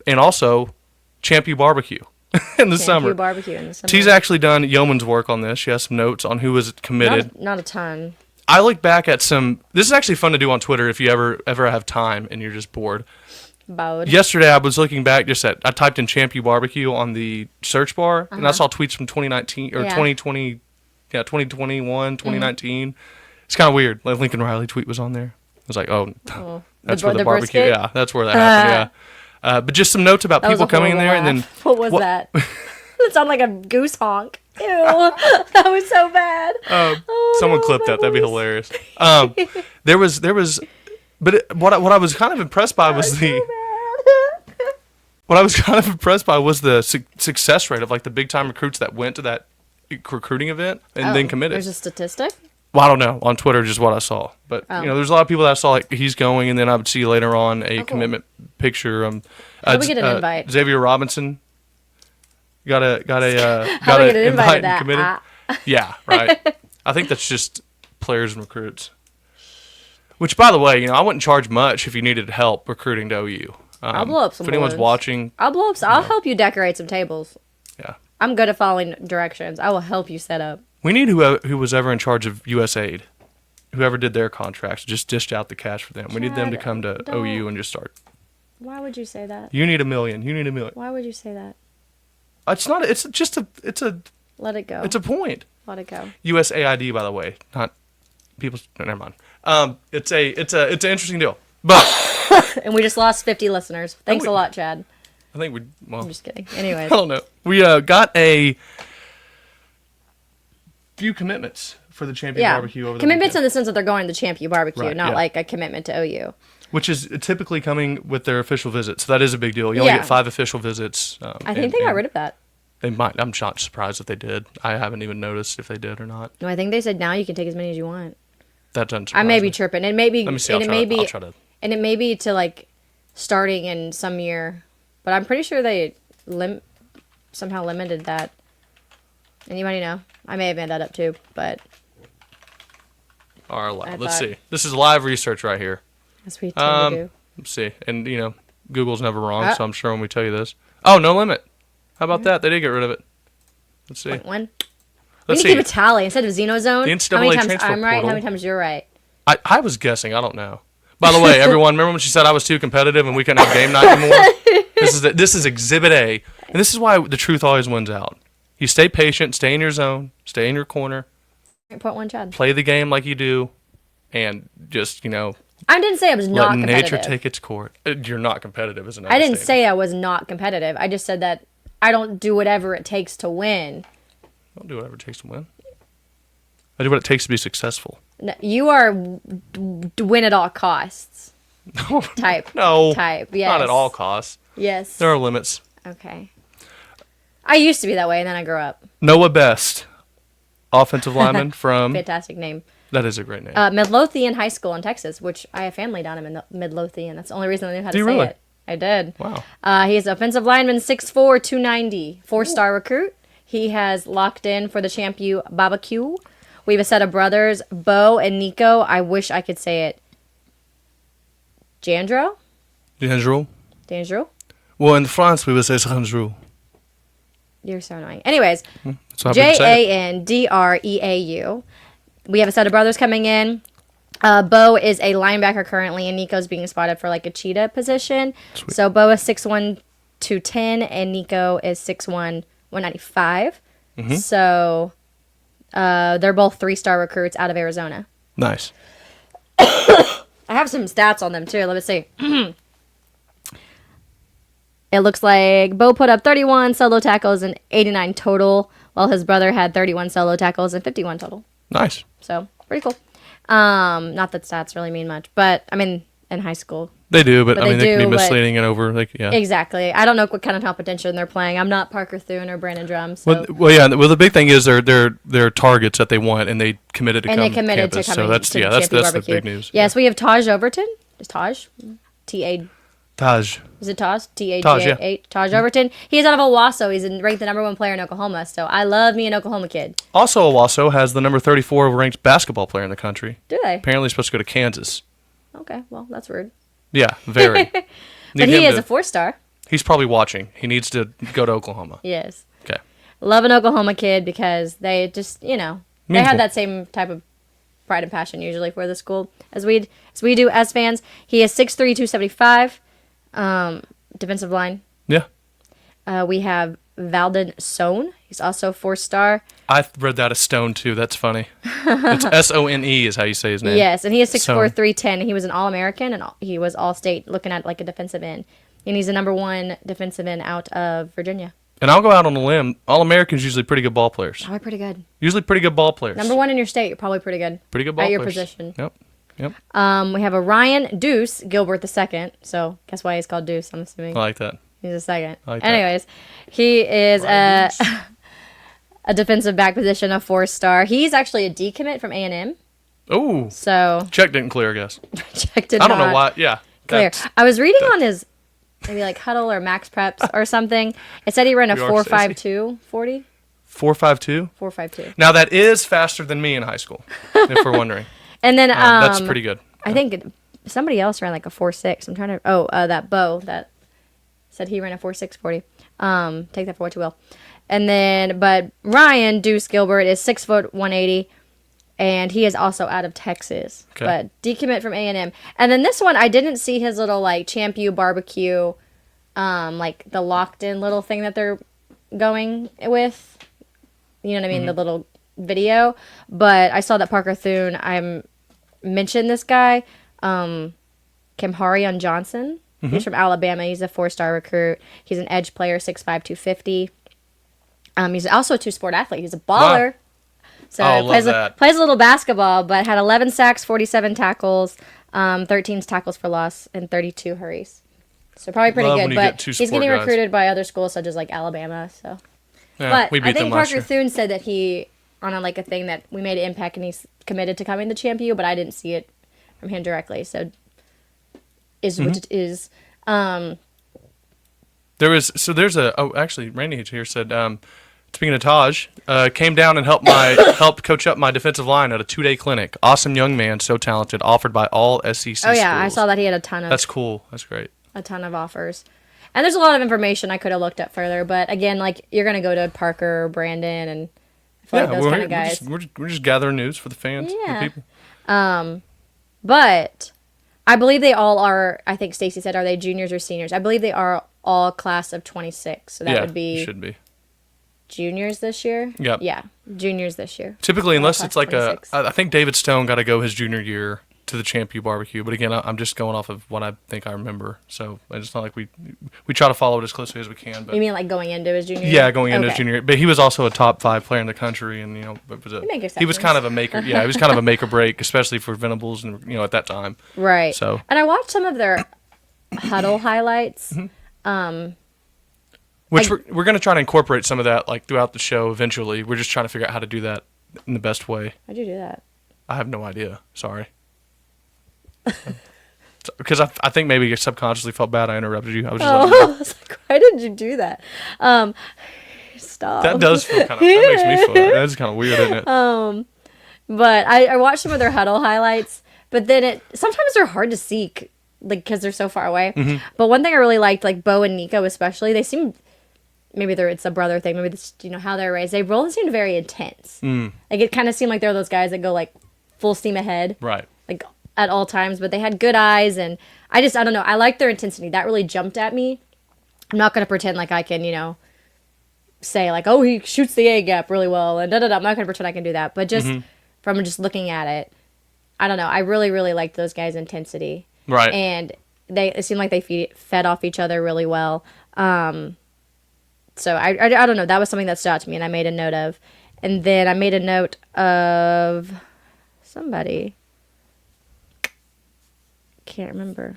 And also, ChampU barbecue in the summer. Barbecue in the summer. T's actually done yeoman's work on this. She has some notes on who was committed. Not a ton. I look back at some. This is actually fun to do on Twitter if you ever have time and you're just bored. Yesterday, I was looking back I typed in ChampU barbecue on the search bar, and I saw tweets from 2019 or 2020, 2021, 2019. It's kind of weird. Like Lincoln Riley tweet was on there. I was like, that's where the barbecue. Brisket? Yeah, that's where that happened. Yeah, but just some notes about people coming in there, and then what was that? It sounded like a goose honk. Ew, that was so bad. Someone clip that. That'd be hilarious. There was. But what I was kind of impressed by was what I was kind of impressed by was the success rate of like the big time recruits that went to that recruiting event and then committed. There's a statistic? Well, I don't know. On Twitter, just what I saw. But there's a lot of people that I saw like he's going, and then I would see later on a commitment picture. How do we get an invite? Xavier Robinson got an invite and committed. Yeah, right. I think that's just players and recruits. Which, by the way, I wouldn't charge much if you needed help recruiting to OU. I'll blow up some If anyone's balloons. watching. I'll help you decorate some tables. Yeah. I'm good at following directions. I will help you set up. We need who was ever in charge of USAID. Whoever did their contracts, just dished out the cash for them. We need them to come to OU and just start. Why would you say that? You need $1 million. You need $1 million. Why would you say that? It's not. It's just a. It's a. Let it go. It's a point. Let it go. USAID, by the way, not people. No, never mind. It's an interesting deal, but and we just lost 50 listeners. Thanks a lot, Chad. I think I'm just kidding. Anyways, I don't know. We got a few commitments for the ChampU barbecue over the commitments weekend. in the sense that they're going to the ChampU barbecue, not like a commitment to OU. Which is typically coming with their official visit, so that is a big deal. You only get 5 official visits. I think they got rid of that. They might. I'm not surprised if they did. I haven't even noticed if they did or not. No, I think they said now you can take as many as you want. That doesn't surprise I may be tripping. It may be. Let me see. I'll try to. And it may be to like starting in some year, but I'm pretty sure they somehow limited that. Anybody know? I may have made that up too, but. All right, let's see. This is live research right here. That's what we tend to do. Let's see. And, Google's never wrong, so I'm sure when we tell you this. Oh, no limit. How about that? They did get rid of it. Let's see. When? Let's we need to keep a tally. Instead of Xeno Zone, the NCAA how many times transfer I'm right, portal. how many times you're right? I was guessing. I don't know. By the way, everyone, remember when she said I was too competitive and we couldn't have game night anymore? This is Exhibit A. And this is why the truth always wins out. You stay patient, stay in your zone, stay in your corner. 0.1 Chad. Play the game like you do, and just, I didn't say I was not let competitive. nature take its course. You're not competitive, isn't it? I didn't say I was not competitive. I just said that I don't do whatever it takes to win. I don't do whatever it takes to win. I do what it takes to be successful. No, you are win at all costs. Type. No. Type. Yes. Not at all costs. Yes. There are limits. Okay. I used to be that way, and then I grew up. Noah Best, offensive lineman from... Fantastic name. That is a great name. Midlothian High School in Texas, which I have family down in Midlothian. That's the only reason I knew how to say really? it. I did. Wow. He's offensive lineman, 6'4", 290, 4-star recruit. He has locked in for the ChampU BBQ. We have a set of brothers, Bo and Nico. I wish I could say it. Jandro? Jandro? Well, in France, we would say Jandro. You're so annoying. Anyways, Jandreau. We have a set of brothers coming in. Bo is a linebacker currently, and Nico's being spotted for like a cheetah position. Sweet. So Bo is 6'1", 210, and Nico is 6'1", 195. Mm-hmm. So they're both 3-star recruits out of Arizona. Nice. I have some stats on them too. Let me see. It looks like Bo put up 31 solo tackles and 89 total, while his brother had 31 solo tackles and 51 total. Nice. So, pretty cool. Not that stats really mean much, but, I mean, in high school. They do, but I mean, they can be misleading and over. Yeah. Exactly. I don't know what kind of competition they're playing. I'm not Parker Thune or Brandon Drum. So. Well, yeah. Well, the big thing is they're targets that they want, and they committed to come to campus. So that's the big news. Yes, we have Taj Overton. Is Taj? Taj. Is it Taj? T-A-J-H. Taj Overton. He is out of Owasso. He's ranked the #1 player in Oklahoma. So I love me an Oklahoma kid. Also, Owasso has the number 34 ranked basketball player in the country. Do they? Apparently, he's supposed to go to Kansas. Okay, well, that's rude. Yeah, very. But he is a 4-star. He's probably watching. He needs to go to Oklahoma. Yes. Okay. Love an Oklahoma kid because they just, they Means have more. that same type of pride and passion usually for the school as we do as fans. He is 6'3", 275, defensive line. Yeah. We have Valdon Sohn. He's also 4-star. I read that as Stone, too. That's funny. It's S-O-N-E is how you say his name. Yes, and he is 6'4", Sohn. 310. He was an All-American, and he was All-State looking at like a defensive end. And he's the number 1 defensive end out of Virginia. And I'll go out on a limb. All-Americans usually pretty good ball players. Probably pretty good. Usually pretty good ball players. Number 1 in your state, you're probably pretty good. Pretty good ball at players. your position. Yep. We have a Ryan Deuce Gilbert II. So guess why he's called Deuce, I'm assuming. I like that. He's a second. I like that. Anyways, he is a defensive back position, a 4-star. He's actually a decommit from A&M. Oh. So Check didn't clear, I guess. check did I don't know not why. Yeah. clear. I was reading on his maybe like huddle or max preps or something. It said he ran a You are 4.52 40. 4.52? 4.52. Now, that is faster than me in high school, if we're wondering. And then That's pretty good. I think somebody else ran like a 4.6. I'm trying to that Bo that said he ran a 4.6 40. Take that for what you will. And then but Ryan Deuce Gilbert is 6 foot 180. And he is also out of Texas, but decommit from A&M. And then this one, I didn't see his little like ChampU barbecue, like the locked in little thing that they're going with. You know what I mean? The little video. But I saw that Parker Thune, I mentioned this guy, Kamharion Johnson. He's from Alabama. He's a 4-star recruit. He's an edge player, 6'5", 250. He's also a 2-sport athlete. He's a baller. Wow. So love that. plays a little basketball, but had 11 sacks, 47 tackles, 13 tackles for loss, and 32 hurries. So probably pretty Love good. when you But get two he's sport getting guys. recruited by other schools such as like Alabama. So, Yeah, but we beat I think them last Parker year. Thune said that he on a thing that we made an impact and he's committed to coming to ChampU, but I didn't see it from him directly. So is what it is. Actually, Randy here said. Speaking of Taj, came down and helped coach up my defensive line at a 2-day clinic. Awesome young man, so talented, offered by all SEC schools. Oh yeah, I saw that he had a ton of. That's cool. That's great. A ton of offers, and there's a lot of information I could have looked up further. But again, like you're gonna go to Parker, or Brandon, and I feel like those kind of guys. We're just gathering news for the fans. Yeah. The people. But I believe they all are. I think Stacy said, are they juniors or seniors? I believe they are all class of 26. So that would be should be. Juniors this year? Yep. Yeah, juniors this year. Typically, unless it's like 26. I think David Stone got to go his junior year to the ChampU barbecue. But again, I'm just going off of what I think I remember. So it's not like we try to follow it as closely as we can. But You mean like going into his junior year? yeah, going into his junior year. But he was also a top 5 player in the country, and he was kind of a maker. Yeah, he was kind of a make or break, especially for Venables, and at that time. Right. So and I watched some of their huddle highlights. Which we're going to try to incorporate some of that like throughout the show eventually. We're just trying to figure out how to do that in the best way. How'd you do that? I have no idea. Sorry. Because I think maybe you subconsciously felt bad I interrupted you. I was just I was like, why did you do that? Stop. that does feel kind of, that makes me feel, that's kind of weird, isn't it? But I watched some of their huddle highlights, but then sometimes they're hard to see, like, because they're so far away. But one thing I really liked, like Bo and Nico especially, they seem, maybe it's a brother thing, maybe this, how they're raised, they both seemed very intense. Like, it kind of seemed like they're those guys that go, like, full steam ahead. Right. Like, at all times, but they had good eyes, and I don't know, I like their intensity. That really jumped at me. I'm not going to pretend like I can, say, like, oh, he shoots the A gap really well, and da-da-da. I'm not going to pretend I can do that, but just from just looking at it, I don't know, I really, really liked those guys' intensity. Right. And it seemed like they fed off each other really well. So I don't know, that was something that stood out to me, and I made a note of. And then I made a note of somebody. Can't remember.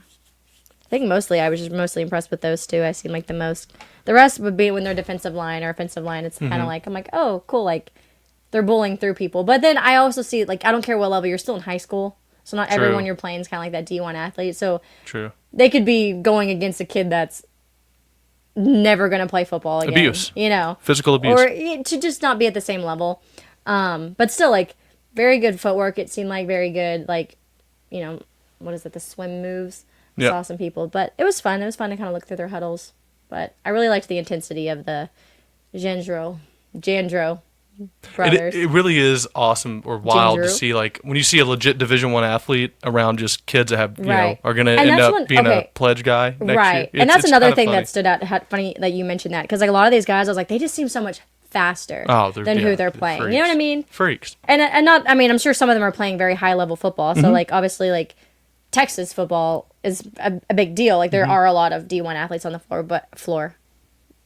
I think I was just mostly impressed with those two. I seem like the most. The rest would be when they're defensive line or offensive line. It's kind of like, I'm like, oh, cool. Like, they're bullying through people. But then I also see, like, I don't care what level, you're still in high school. So not True. everyone you're playing is kind of like that D1 athlete. So True. They could be going against a kid that's never going to play football again. Abuse. Physical abuse. Or to just not be at the same level. But still, like, very good footwork. It seemed like very good, like, what is it, the swim moves. Yep. Saw some people. But it was fun. It was fun to kind of look through their huddles. But I really liked the intensity of the Jandro brothers. It really is awesome or wild to Jandro. see, like, when you see a legit Division I athlete around just kids that have, Right. are going to And end that's up one- being okay. a pledge guy next Right. year. And that's another kinda thing funny. that stood out. Funny that you mentioned that. Because, like, a lot of these guys, I was like, they just seem so much faster than who they're playing. freaks. You know what I mean? Freaks. And not, I mean, I'm sure some of them are playing very high level football. So, like, obviously, like, Texas football is a big deal. Like, there are a lot of D1 athletes on the floor.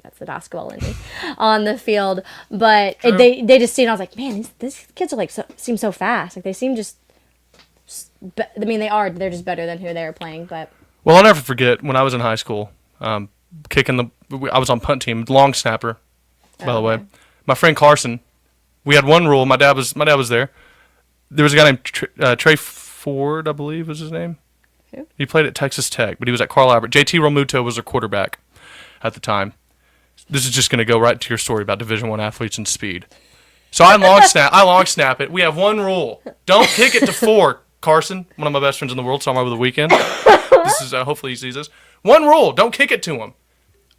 That's the basketball in me. On the field. But they just seemed, I was like, man, these kids are, like, seem so fast. Like, they seem just, I mean, they're just better than who they were playing. But, Well, I'll never forget when I was in high school, I was on punt team, long snapper, by the way. My friend Carson, we had one rule. My dad was there. There was a guy named Trey Ford, I believe was his name. Who? He played at Texas Tech, but he was at Carl Albert. JT Romuto was their quarterback at the time. This is just going to go right to your story about Division I athletes and speed. So I long snap it. We have one rule: don't kick it to 4. Carson, one of my best friends in the world, saw me over the weekend. This is hopefully he sees this. One rule: don't kick it to him.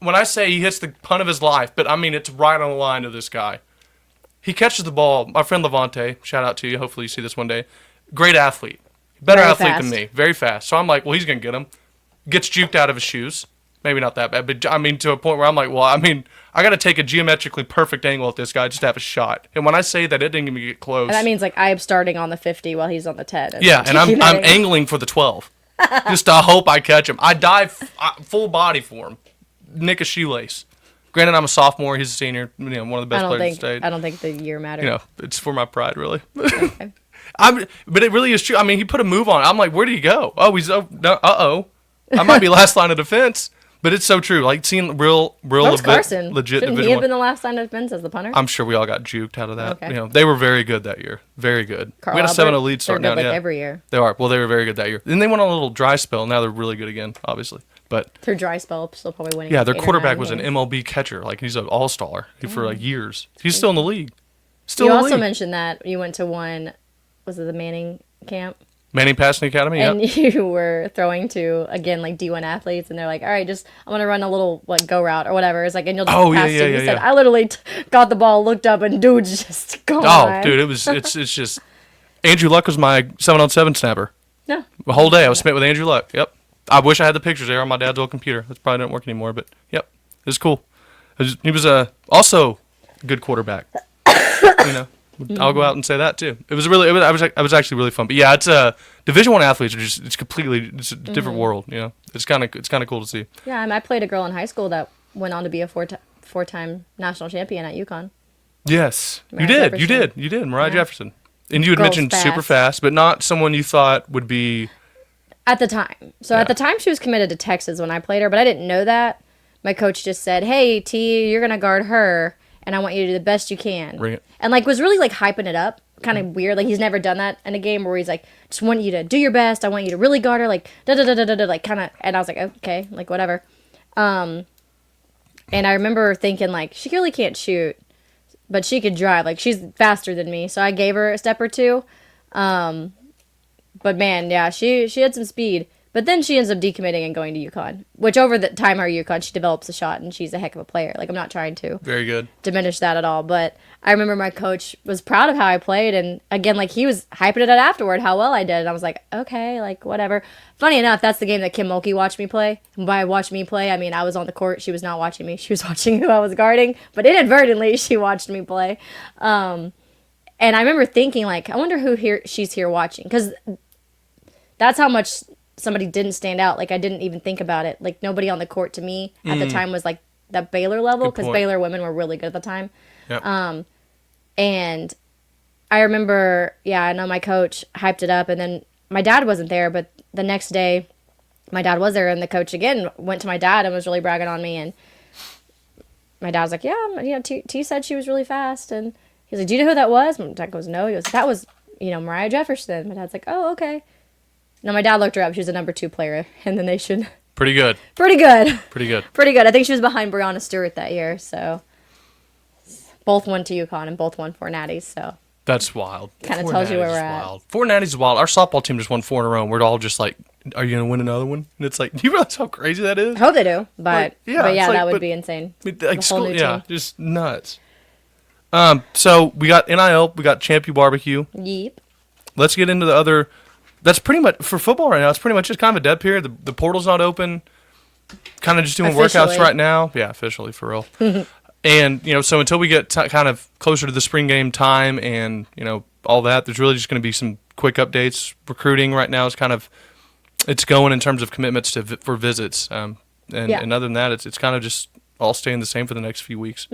When I say he hits the punt of his life, but I mean it's right on the line to this guy. He catches the ball. My friend Levante, shout out to you. Hopefully you see this one day. Great athlete. Better Very athlete fast. than me. Very fast. So I'm like, well, he's going to get him. Gets juked out of his shoes. Maybe not that bad, but I mean to a point where I'm like, well, I mean, I got to take a geometrically perfect angle at this guy just to have a shot. And when I say that, it didn't even get close. and that means, like, I'm starting on the 50 while he's on the 10. Yeah, and I'm angling for the 12, just to hope I catch him. I dive full body for him, nick a shoelace. Granted, I'm a sophomore. He's a senior. One of the best players in the state. I don't think the year matters. It's for my pride, really. Okay. But it really is true. I mean, he put a move on. I'm like, where did he go? Oh, he's I might be last line of defense. But it's so true. Like seeing real Carson? legit Shouldn't Division he have I. been the last line of defense as the punter? I'm sure we all got juked out of that. Okay. They were very good that year. Very good. Carl We had a Albert, 7-0 lead starting they're out. good, like, Yeah, every year. they are. Well, they were very good that year. Then they went on a little dry spell. Now they're really good again, obviously. But Through dry spell, still probably winning. yeah, their 8 or quarterback 9 was an games. MLB catcher. Like he's an all-star for like years. He's still in the league. You in the also league. mentioned that you went to was it the Manning camp? Manning Passing Academy. And Yeah. you were throwing to, again, like D1 athletes, and they're like, all right, I'm going to run a little, like, go route or whatever. It's like, and you'll just pass to. You said, I literally got the ball, looked up, and dude's just gone. Oh, dude, it's just Andrew Luck was my 7-on-7 snapper. No. The whole day I was spent with Andrew Luck. Yep. I wish I had the pictures there on my dad's old computer. That probably doesn't work anymore, but yep, it was cool. He was also a good quarterback. I'll go out and say that too. It was actually really fun. But yeah, it's Division I athletes are just it's a different world. It's kind of cool to see. Yeah, I played a girl in high school that went on to be a four-time national champion at UConn. Yes, Mariah you did, Mariah Jefferson. And you had Girl's mentioned fast. super fast, but not someone you thought would be. At the time. So at the time, she was committed to Texas when I played her, but I didn't know that. My coach just said, hey, T, you're going to guard her, and I want you to do the best you can. Bring it. And, like, was really, like, hyping it up. Kind of weird. Like, he's never done that in a game where he's like, just want you to do your best. I want you to really guard her. Like, da-da-da-da-da-da. Like, kind of. And I was like, okay. Like, whatever. And I remember thinking, like, she really can't shoot, but she could drive. Like, she's faster than me. So I gave her a step or two. But man, yeah, she had some speed. But then she ends up decommitting and going to UConn, which over the time her UConn, she develops a shot, and she's a heck of a player. Like, I'm not trying to Very good. diminish that at all. But I remember my coach was proud of how I played. And again, like, he was hyping it up afterward, how well I did. And I was like, okay, like, whatever. Funny enough, that's the game that Kim Mulkey watched me play. And by watch me play, I mean I was on the court. She was not watching me. She was watching who I was guarding. But inadvertently, she watched me play. And I remember thinking, like, I wonder who she's here watching. Because that's how much somebody didn't stand out. Like, I didn't even think about it. Like, nobody on the court to me at the time was, like, that Baylor level. Because Baylor women were really good at the time. Yep. And I remember, I know my coach hyped it up. And then my dad wasn't there. But the next day, my dad was there. And the coach, again, went to my dad and was really bragging on me. And my dad was like, yeah, T said she was really fast. And he's like, do you know who that was? My dad goes, no. He goes, that was, Mariah Jefferson. My dad's like, oh, okay. No, my dad looked her up. She was a number 2 player in the nation. Pretty good. Pretty good. Pretty good. Pretty good. I think she was behind Breonna Stewart that year. So both went to UConn and both won 4 natties. So That's wild. kind of 4 tells you where natties we're is at. wild. 4 natties is wild. Our softball team just won 4 in a row. And we're all just like are you going to win another one? And it's like, do you realize how crazy that is? I hope they do, but yeah, like, that would be insane. Like school, yeah, just nuts. So we got NIL, we got ChampU barbecue. Yeep. Let's get into the other. That's pretty much for football right now. It's pretty much just kind of a dead period. The portal's not open. Kind of just doing workouts right now. Yeah, officially for real. And so until we get kind of closer to the spring game time and all that, there's really just going to be some quick updates. Recruiting right now is kind of it's going in terms of commitments for visits. And other than that, it's kind of just all staying the same for the next few weeks.